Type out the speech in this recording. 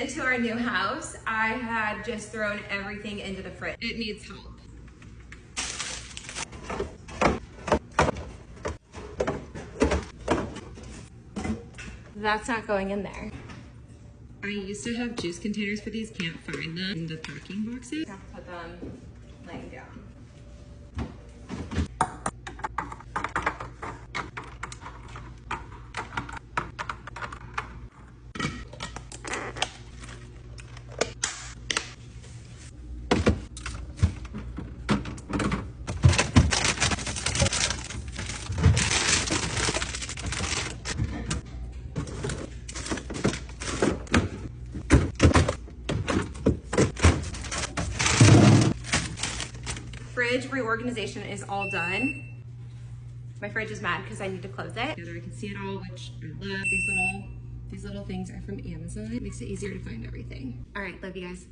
into our new house, I had just thrown everything into the fridge. It needs help. That's not going in there. I used to have juice containers for these, can't find them in the packing boxes. I have to put them laying down. Fridge reorganization is all done. My fridge is mad because I need to close it. Together I can see it all, which I love. These little things are from Amazon. It makes it easier to find everything. All right, love you guys.